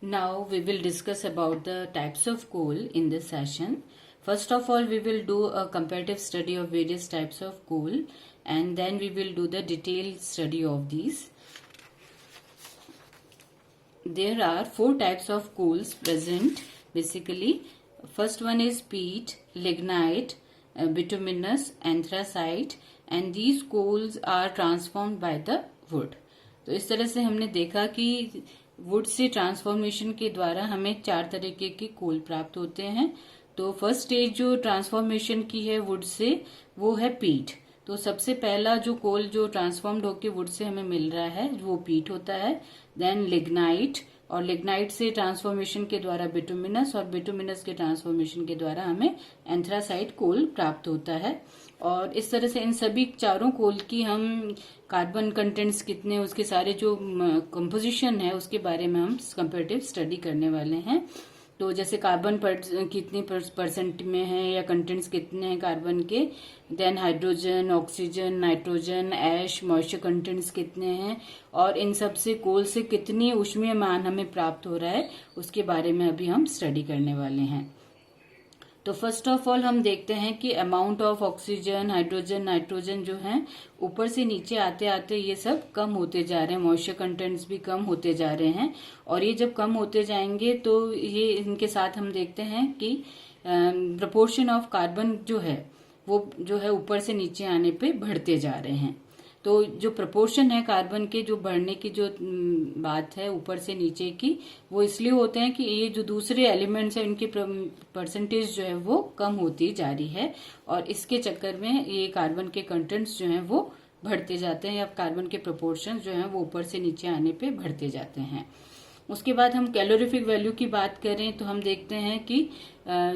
Now we will discuss about the types of coal in this session. First of all, we will do a comparative study of various types of coal, and then we will do the detailed study of these. There are four types of coals present basically. First one is peat, lignite, bituminous, anthracite, and these coals are transformed by the wood. तो इस तरह से हमने देखा कि would say transformation के द्वारा हमें चार तरीके के कोल प्राप्त होते हैं। तो फर्स्ट स्टेज जो ट्रांसफॉर्मेशन की है वुड से, वो है पीट। तो सबसे पहला जो कोल जो ट्रांसफॉर्म्ड होकर वुड से हमें मिल रहा है वो पीट होता है। देन लिग्नाइट, और लिग्नाइट से ट्रांसफॉर्मेशन के द्वारा बिटुमिनस, और बिटुमिनस के ट्रांसफॉर्मेशन के द्वारा हमें एंथ्रासाइट कोल प्राप्त होता है। और इस तरह से इन सभी चारों कोल की हम कार्बन कंटेंट्स कितने, उसके सारे जो कंपोजिशन है उसके बारे में हम कंपैरेटिव स्टडी करने वाले हैं। तो जैसे कार्बन कितनी परसेंट में है या कंटेंट्स कितने हैं कार्बन के, देन हाइड्रोजन, ऑक्सीजन, नाइट्रोजन, ऐश, मॉइस्चर कंटेंट्स कितने हैं, और इन सब से कोल से कितनी ऊष्मीय मान हमें प्राप्त हो रहा है उसके बारे में अभी हम स्टडी करने वाले हैं। तो फर्स्ट ऑफ ऑल हम देखते हैं कि amount of oxygen, hydrogen, nitrogen जो हैं ऊपर से नीचे आते आते ये सब कम होते जा रहे हैं, मॉइस्चर कंटेंट्स भी कम होते जा रहे हैं। और ये जब कम होते जाएंगे तो ये इनके साथ हम देखते हैं कि प्रोपोर्शन ऑफ कार्बन जो है वो जो है ऊपर से नीचे आने पे बढ़ते जा रहे हैं। तो जो प्रपोर्शन है कार्बन के जो बढ़ने की जो बात है ऊपर से नीचे की, वो इसलिए होते हैं कि ये जो दूसरे एलिमेंट्स हैं उनकी परसेंटेज जो है वो कम होती जा रही है, और इसके चक्कर में ये कार्बन के कंटेंट्स जो हैं वो बढ़ते जाते हैं, या कार्बन के प्रोपोर्शन जो हैं वो ऊपर से नीचे आने पे बढ़ते जाते हैं। उसके बाद हम कैलोरीफिक वैल्यू की बात करें तो हम देखते हैं कि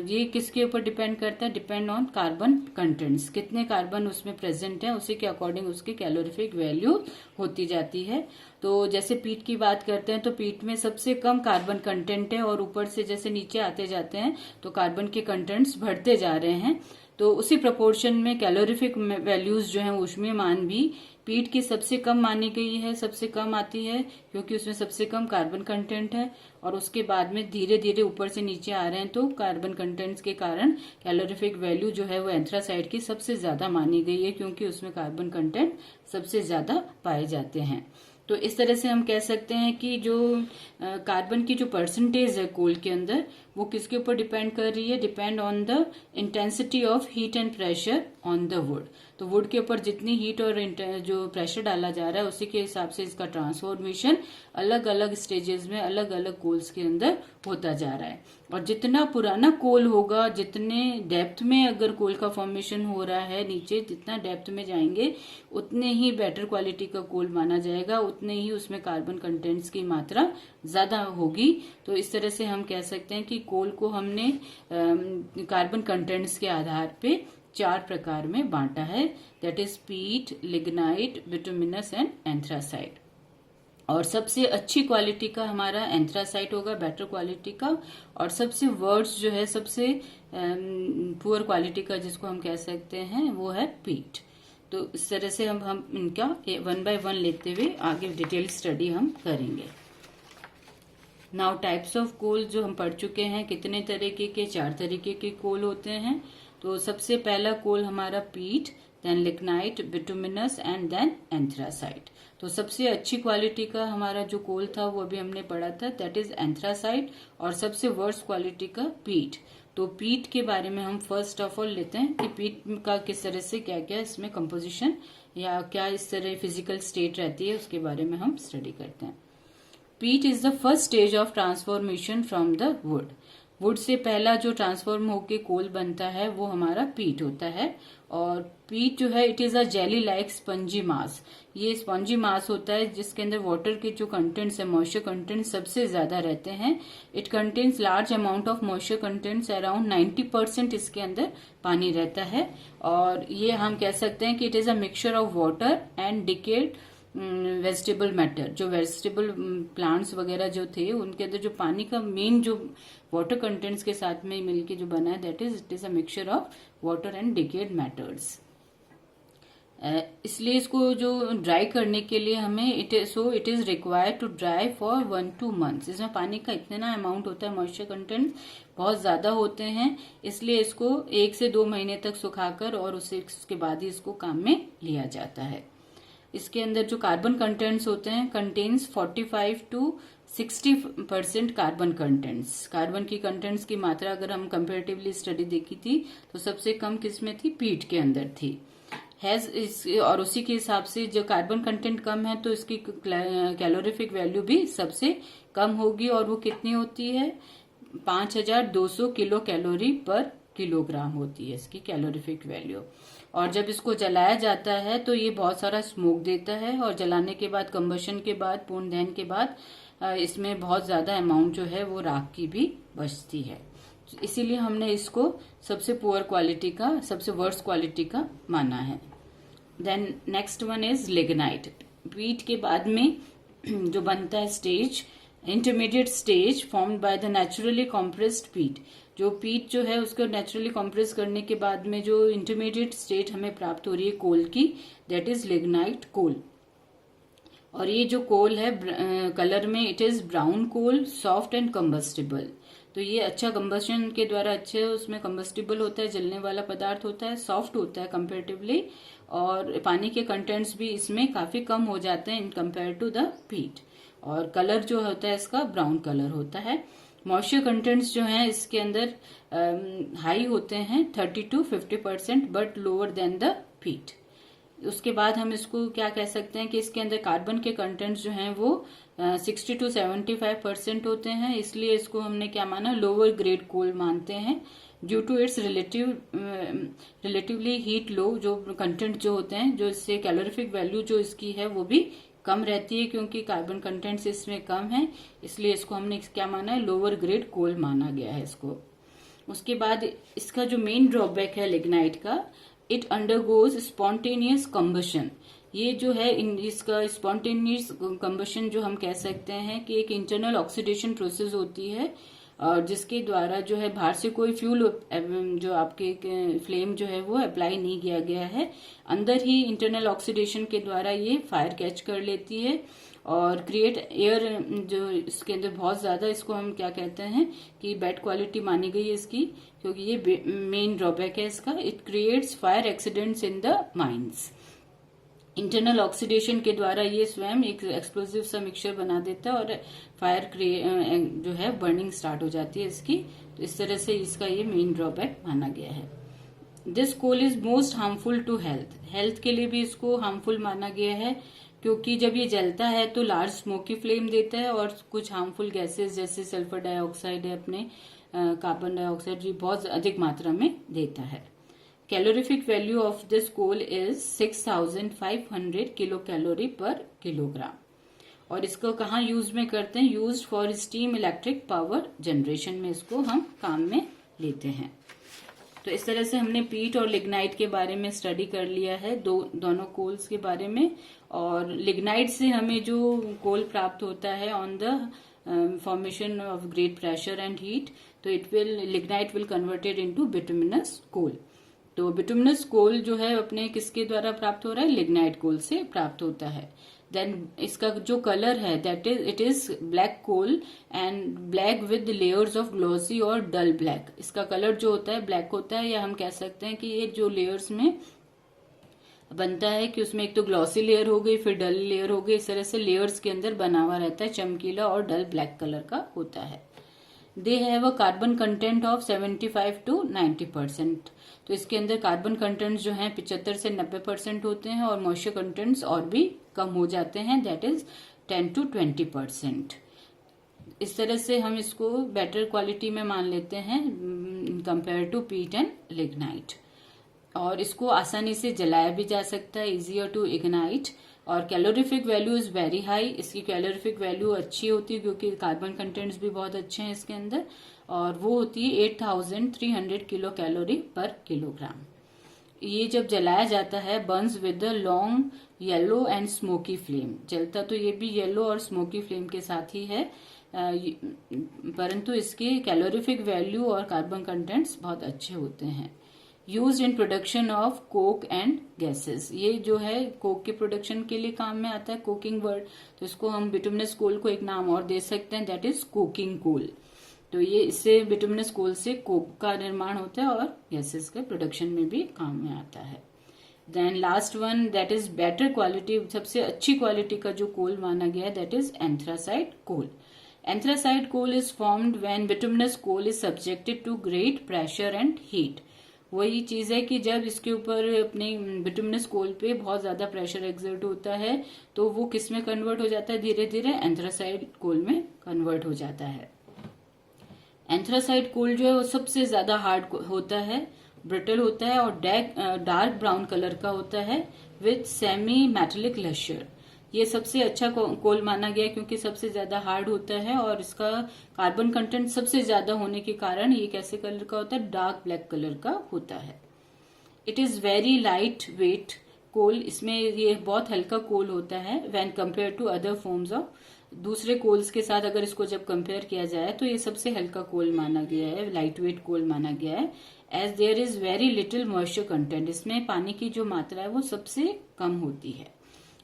ये किसके ऊपर डिपेंड करता है, डिपेंड ऑन कार्बन कंटेंट्स, कितने कार्बन उसमें प्रेजेंट है उसी के अकॉर्डिंग उसकी कैलोरीफिक वैल्यू होती जाती है। तो जैसे पीट की बात करते हैं तो पीट में सबसे कम कार्बन कंटेंट है, और ऊपर से जैसे नीचे आते जाते हैं तो कार्बन के कंटेंट्स बढ़ते जा रहे हैं। तो उसी प्रोपोर्शन में कैलोरीफिक वैल्यूज जो है ऊष्मीय मान भी पीट की सबसे कम मानी गई है, सबसे कम आती है क्योंकि उसमें सबसे कम कार्बन कंटेंट है। और उसके बाद में धीरे धीरे ऊपर से नीचे आ रहे हैं तो कार्बन कंटेंट्स के कारण कैलोरीफिक वैल्यू जो है वो एंथ्रासाइड की सबसे ज्यादा मानी गई है, क्योंकि उसमें कार्बन कंटेंट सबसे ज्यादा पाए जाते हैं। तो इस तरह से हम कह सकते हैं कि जो कार्बन की जो परसेंटेज है कोल के अंदर वो किसके ऊपर डिपेंड कर रही है, depend on the intensity of heat and pressure on the wood. तो वुड के ऊपर जितनी हीट और जो प्रेशर डाला जा रहा है उसी के हिसाब से इसका ट्रांसफॉर्मेशन अलग अलग स्टेजेस में अलग अलग कोल्स के अंदर होता जा रहा है। और जितना पुराना कोल होगा, जितने डेप्थ में अगर कोल का फॉर्मेशन हो रहा है नीचे, जितना डेप्थ में जाएंगे उतने ही बेटर क्वालिटी का कोल माना जाएगा, उतने ही उसमें कार्बन कंटेंट्स की मात्रा ज्यादा होगी। तो इस तरह से हम कह सकते हैं कि कोल को हमने कार्बन कंटेंट्स के आधार पे चार प्रकार में बांटा है, दैट इज पीट, लिग्नाइट, बिटुमिनस एंड एंथ्रासाइट। और सबसे अच्छी क्वालिटी का हमारा एंथ्रासाइट होगा, बेटर क्वालिटी का, और सबसे वर्स्ट जो है सबसे पुअर क्वालिटी का जिसको हम कह सकते हैं वो है पीट। तो इस तरह से हम इनका वन बाय वन लेते हुए आगे डिटेल स्टडी हम करेंगे। नाउ टाइप्स ऑफ कोल जो हम पढ़ चुके हैं, कितने तरीके के, चार तरीके के कोल होते हैं। तो सबसे पहला कोल हमारा peat, then lignite, bituminous and then anthracite. तो सबसे अच्छी क्वालिटी का हमारा जो कोल था वो अभी हमने पढ़ा था, दैट इज एंथ्रासाइट, और सबसे वर्स्ट क्वालिटी का पीट। तो पीट के बारे में हम फर्स्ट ऑफ ऑल लेते हैं कि पीट का किस तरह से क्या क्या इसमें कंपोजिशन या क्या इस तरह फिजिकल स्टेट रहती है उसके बारे में हम स्टडी करते हैं। पीट is the first stage of transformation from the wood. Would say पहला जो ट्रांसफॉर्म होके कोल बनता है वो हमारा पीट होता है। और पीट जो है it is a jelly like spongy mass. ये स्पंजी मास होता है जिसके अंदर वाटर के जो कंटेंट्स है, मॉइस्चर कंटेंट्स सबसे ज्यादा रहते हैं। It contains large amount of moisture contents, around 90% इसके अंदर पानी रहता है। और ये हम कह सकते हैं कि it is a mixture of water and decade vegetable matter. जो वेजिटेबल प्लांट्स वगैरह जो थे उनके अंदर जो पानी का मेन जो वाटर कंटेंट्स के साथ में मिलके जो बना है, that is it is a mixture of water and decayed matters. इसलिए इसको जो ड्राई करने के लिए हमें it is required to dry for 1-2 months। इसमें पानी का इतना अमाउंट होता है, मॉइस्चर कंटेंट बहुत ज्यादा होते हैं, इसलिए इसको 1 से 2 महीने तक सुखाकर और उसके बाद ही इसको काम में लिया जाता है। इसके अंदर जो कार्बन कंटेंट्स होते हैं कंटेन्स 45-60% कार्बन कंटेंट्स। कार्बन की कंटेंट्स की मात्रा अगर हम कंपेरेटिवली स्टडी देखी थी तो सबसे कम किसमें थी, पीट के अंदर थी। और उसी के हिसाब से जो कार्बन कंटेंट कम है तो इसकी कैलोरीफिक वैल्यू भी सबसे कम होगी, और वो कितनी होती है, 5200 किलो कैलोरी पर किलोग्राम होती है इसकी कैलोरीफिक वैल्यू। और जब इसको जलाया जाता है तो ये बहुत सारा स्मोक देता है, और जलाने के बाद, कंबशन के बाद, पूर्ण दहन के बाद इसमें बहुत ज्यादा अमाउंट जो है वो राख की भी बचती है। इसीलिए हमने इसको सबसे पुअर क्वालिटी का, सबसे वर्स्ट क्वालिटी का माना है। Then next one is lignite. Peat के बाद में जो बनता है stage, intermediate stage formed by the naturally compressed peat. जो पीट जो है उसको नेचुरली कॉम्प्रेस करने के बाद में जो इंटरमीडिएट स्टेट हमें प्राप्त हो रही है कोल की, दैट इज लिग्नाइट कोल। और ये जो कोल है कलर में it is brown coal, soft and combustible. तो ये अच्छा कंबस्शन के द्वारा अच्छे उसमें कम्बस्टिबल होता है, जलने वाला पदार्थ होता है, सॉफ्ट होता है कंपेरेटिवली, और पानी के कंटेंट्स भी इसमें काफी कम हो जाते हैं इन कंपेयर टू द पीट। और कलर जो होता है इसका ब्राउन कलर होता है। मॉइस्चर कंटेंट्स जो हैं इसके अंदर हाई होते हैं 30-50%, बट लोअर देन द पीट। उसके बाद हम इसको क्या कह सकते हैं कि इसके अंदर कार्बन के कंटेंट्स जो हैं वो 60-75% होते हैं, इसलिए इसको हमने क्या माना, लोअर ग्रेड कोल मानते हैं, due to its relatively heat low. जो कंटेंट जो होते हैं, जो इससे कैलोरीफिक वैल्यू जो इसकी है वो भी कम रहती है, क्योंकि कार्बन कंटेंट्स इसमें कम है, इसलिए इसको हमने क्या माना है, लोअर ग्रेड कोल माना गया है इसको। उसके बाद इसका जो मेन ड्रॉबैक है लिग्नाइट का, इट अंडरगोज स्पॉन्टेनियस कम्बशन। ये जो है इसका स्पॉन्टेनियस कम्बशन जो हम कह सकते हैं कि एक इंटरनल ऑक्सीडेशन प्रोसेस होती है, और जिसके द्वारा जो है बाहर से कोई फ्यूल जो आपके फ्लेम जो है वो अप्लाई नहीं किया गया है, अंदर ही इंटरनल ऑक्सीडेशन के द्वारा ये फायर कैच कर लेती है और क्रिएट एयर। जो इसके अंदर बहुत ज्यादा, इसको हम क्या कहते हैं कि बैड क्वालिटी मानी गई है इसकी, क्योंकि ये मेन ड्रॉबैक है इसका। It creates fire accidents in the mines. Internal oxidation के द्वारा ये स्वयं एक एक्सप्लोसिव सा मिक्सचर बना देता है और फायर जो है बर्निंग स्टार्ट हो जाती है इसकी। तो इस तरह से इसका ये मेन ड्रॉबैक माना गया है। This coal is most harmful to health. Health के लिए भी इसको हार्मफुल माना गया है, क्योंकि जब ये जलता है तो लार्ज स्मोकी फ्लेम देता है और कुछ हार्मफुल गैसेस जैसे सल्फर डाइऑक्साइड है, अपने कार्बन डाइऑक्साइड भी बहुत अधिक मात्रा में देता है। Calorific value of this coal is 6500 kilo calorie per kilogram. और इसको कहाँ यूज में करते हैं, use for steam electric power generation में इसको हम काम में लेते हैं। तो इस तरह से हमने पीट और लिग्नाइट के बारे में स्टडी कर लिया है, दोनों कोल्स के बारे में। और लिग्नाइट से हमें जो कोल प्राप्त होता है on the formation of great pressure and heat, तो lignite will converted into bituminous coal. तो बिटुमिनस कोल जो है अपने किसके द्वारा प्राप्त हो रहा है, लिग्नाइट कोल से प्राप्त होता है। देन इसका जो कलर है that is it is black coal and black with layers of glossy और डल ब्लैक। इसका कलर जो होता है ब्लैक होता है, या हम कह सकते हैं कि ये जो लेयर्स में बनता है कि उसमें एक तो ग्लॉसी लेयर हो गई, फिर डल लेयर हो गई, इस तरह से लेयर्स के अंदर बना हुआ रहता है, चमकीला और डल ब्लैक कलर का होता है। They have a carbon content of 75-90%। तो इसके अंदर कार्बन कंटेंट्स जो हैं 75 से 90% होते हैं, और मॉइस्चर कंटेंट्स और भी कम हो जाते हैं, दैट इज 10-20%। इस तरह से हम इसको बेटर क्वालिटी में मान लेते हैं कंपेयर टू पीट एंड लिग्नाइट। और इसको आसानी से जलाया भी जा सकता है, इजियर टू इग्नाइट। और calorific value is very high. इसकी कैलोरीफिक वैल्यू अच्छी होती है क्योंकि कार्बन कंटेंट्स भी बहुत अच्छे हैं इसके अंदर, और वो होती है 8300 किलो कैलोरी पर किलोग्राम। ये जब जलाया जाता है Burns with the long yellow and smoky flame. जलता तो ये भी येलो और स्मोकी फ्लेम के साथ ही है, परंतु इसके कैलोरीफिक वैल्यू और कार्बन कंटेंट्स बहुत अच्छे होते हैं। Used in production of Coke and gases. ये जो है कोक के प्रोडक्शन के लिए काम में आता है, कोकिंग वर्ड, तो इसको हम बिटुमिनस कोल को एक नाम और दे सकते हैं, दैट इज कोकिंग कोल। तो ये इससे बिटुमिनस कोल से कोक का निर्माण होता है और गैसेस के प्रोडक्शन में भी काम में आता है। Then last one that is better quality, सबसे अच्छी क्वालिटी का जो कोल माना गया है that is anthracite coal. Anthracite coal is formed when bituminous coal is subjected to great pressure and heat. वही चीज है कि जब इसके ऊपर अपने बिटुमिनस कोल पे बहुत ज्यादा प्रेशर एक्सर्ट होता है तो वो किस में कन्वर्ट हो जाता है, धीरे धीरे एंथ्रासाइट कोल में कन्वर्ट हो जाता है। एंथ्रासाइट कोल जो है वो सबसे ज्यादा हार्ड होता है, ब्रिटल होता है और डार्क ब्राउन कलर का होता है विथ सेमी मेटेलिक लश्यर। ये सबसे अच्छा कोल माना गया क्योंकि सबसे ज्यादा हार्ड होता है और इसका कार्बन कंटेंट सबसे ज्यादा होने के कारण ये कैसे कलर का होता है, डार्क ब्लैक कलर का होता है। It is very light weight coal, इसमें ये बहुत हल्का कोल होता है when compare to other forms of, दूसरे कोल्स के साथ अगर इसको जब कंपेयर किया जाए तो ये सबसे हल्का कोल माना गया है, लाइट वेट कोल माना गया है। As there is very little moisture content, इसमें पानी की जो मात्रा है वो सबसे कम होती है,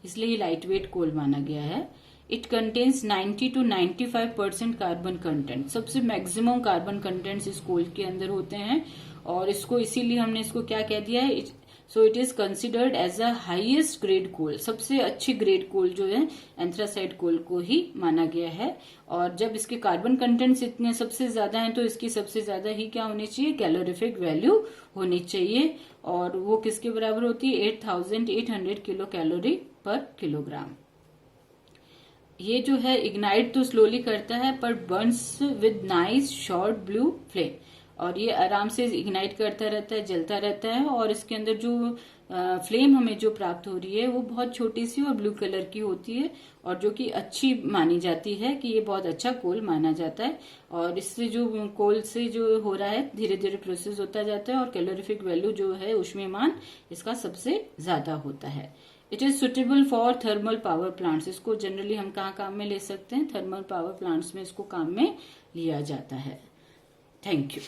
इसलिए ये लाइट वेट कोल माना गया है। It contains 90 to 95% carbon content, सबसे मैक्सिमम कार्बन कंटेंट्स इस कोल के अंदर होते हैं और इसको इसीलिए हमने इसको क्या कह दिया है, so it is considered as a highest grade coal, सबसे अच्छी ग्रेड कोल जो है एंथ्रासाइट कोल को ही माना गया है। और जब इसके कार्बन कंटेंट्स इतने सबसे ज्यादा हैं तो इसकी सबसे ज्यादा ही क्या होनी चाहिए, कैलोरीफिक वैल्यू होनी चाहिए, और वो किसके बराबर होती है, 8800 किलो कैलोरी पर किलोग्राम। ये जो है इग्नाइट तो स्लोली करता है पर Burns with nice short blue flame, और ये आराम से इग्नाइट करता रहता है, जलता रहता है, और इसके अंदर जो फ्लेम हमें जो प्राप्त हो रही है वो बहुत छोटी सी और ब्लू कलर की होती है, और जो कि अच्छी मानी जाती है कि ये बहुत अच्छा कोल माना जाता है। और इससे जो कोल से जो हो रहा है धीरे धीरे प्रोसेस होता जाता है और कैलोरीफिक वैल्यू जो है ऊष्मीयमान इसका सबसे ज्यादा होता है। It is suitable for thermal power plants, इसको जनरली हम कहाँ काम में ले सकते हैं, थर्मल पावर प्लांट्स में इसको काम में लिया जाता है। Thank you.